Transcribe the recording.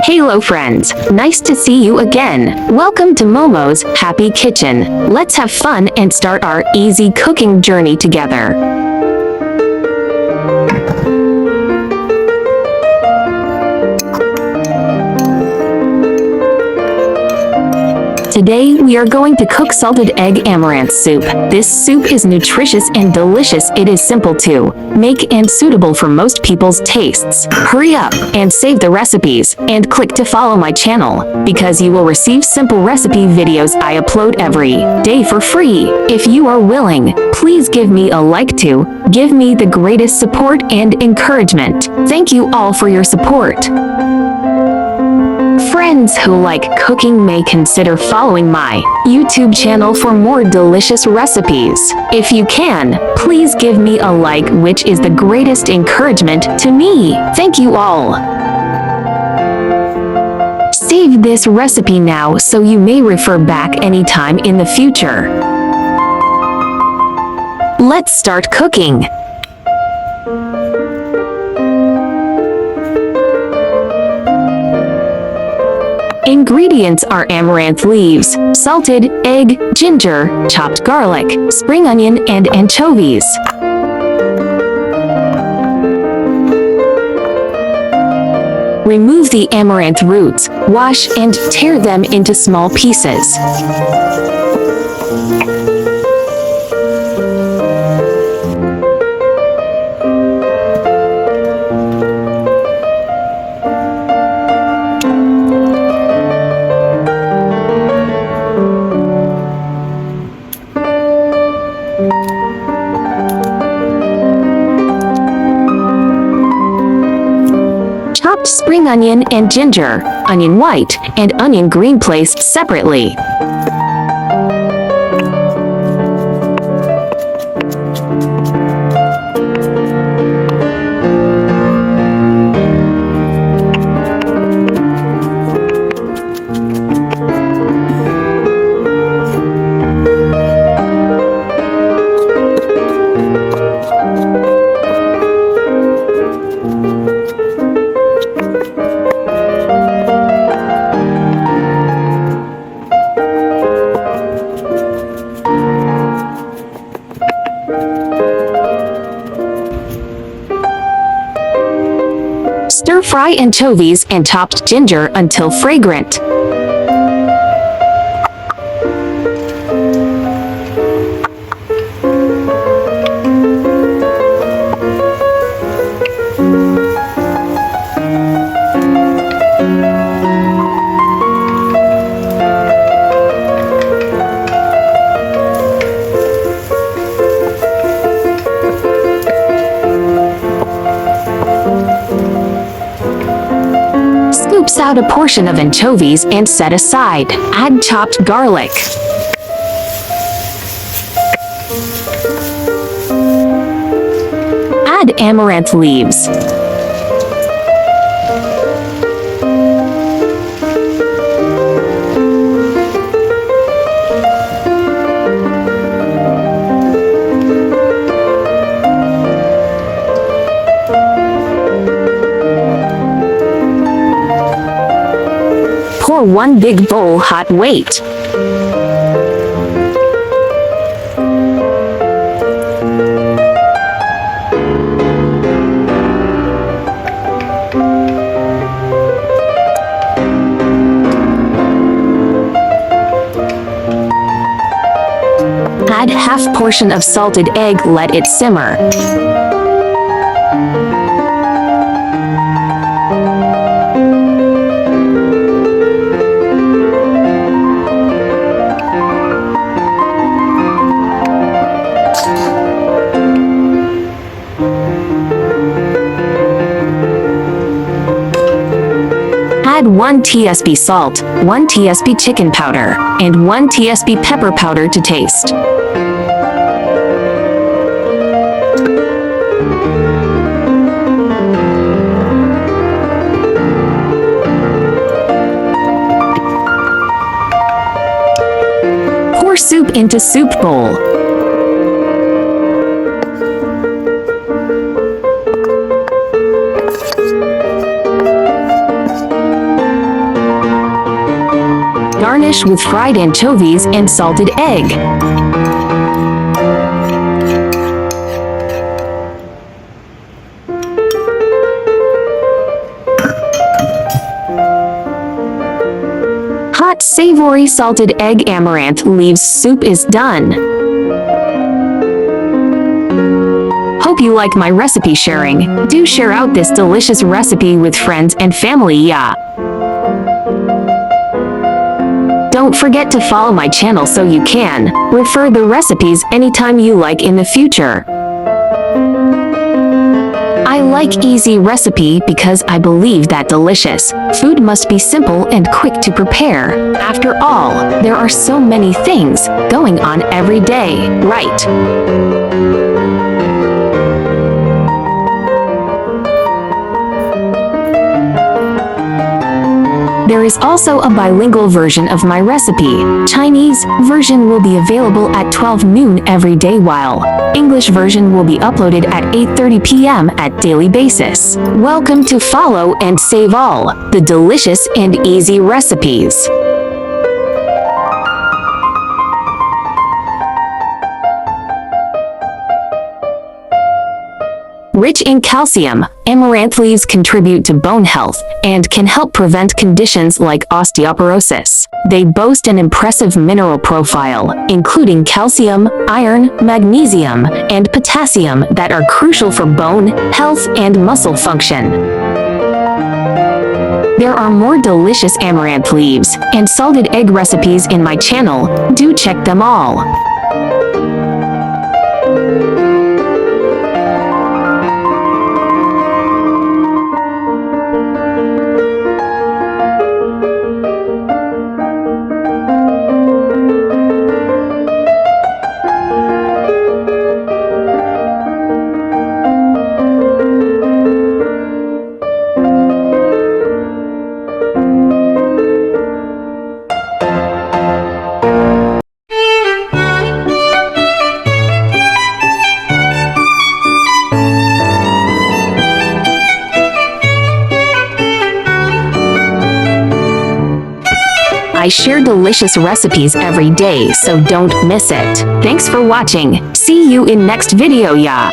Hello friends, nice to see you again. Welcome to Momo's Happy Kitchen. Let's have fun and start our easy cooking journey together. Today, we are going to cook salted egg amaranth soup. This soup is nutritious and delicious. It is simple to make and suitable for most people's tastes. Hurry up and save the recipes and click to follow my channel because you will receive simple recipe videos I upload every day for free. If you are willing, please give me a like to give me the greatest support and encouragement. Thank you all for your support. Friends who like cooking may consider following my YouTube channel for more delicious recipes. If you can, please give me a like, which is the greatest encouragement to me. Thank you all. Save this recipe now so you may refer back anytime in the future. Let's start cooking. Ingredients are amaranth leaves, salted egg, ginger, chopped garlic, spring onion, and anchovies. Remove the amaranth roots, wash and tear them into small pieces. Chopped spring onion and ginger, onion white, and onion green placed separately. Stir-fry anchovies and chopped ginger until fragrant. Scoop out a portion of anchovies and set aside. Add chopped garlic. Add amaranth leaves. Pour one big bowl hot weight. Add half portion of salted egg, let it simmer. Add 1 tsp salt, 1 tsp chicken powder, and 1 tsp pepper powder to taste. Pour soup into soup bowl. Garnish with fried anchovies and salted egg. Hot, savory salted egg amaranth leaves soup is done. Hope you like my recipe sharing. Do share out this delicious recipe with friends and family, yeah. Don't forget to follow my channel so you can refer the recipes anytime you like in the future. I like easy recipe because I believe that delicious food must be simple and quick to prepare. After all, there are so many things going on every day, right? There is also a bilingual version of my recipe. Chinese version will be available at 12 noon every day, while English version will be uploaded at 8:30 p.m. at daily basis. Welcome to follow and save all the delicious and easy recipes. Rich in calcium, amaranth leaves contribute to bone health and can help prevent conditions like osteoporosis. They boast an impressive mineral profile, including calcium, iron, magnesium, and potassium that are crucial for bone health and muscle function. There are more delicious amaranth leaves and salted egg recipes in my channel. Do check them all. I share delicious recipes every day, so don't miss it. Thanks for watching. See you in next video, ya.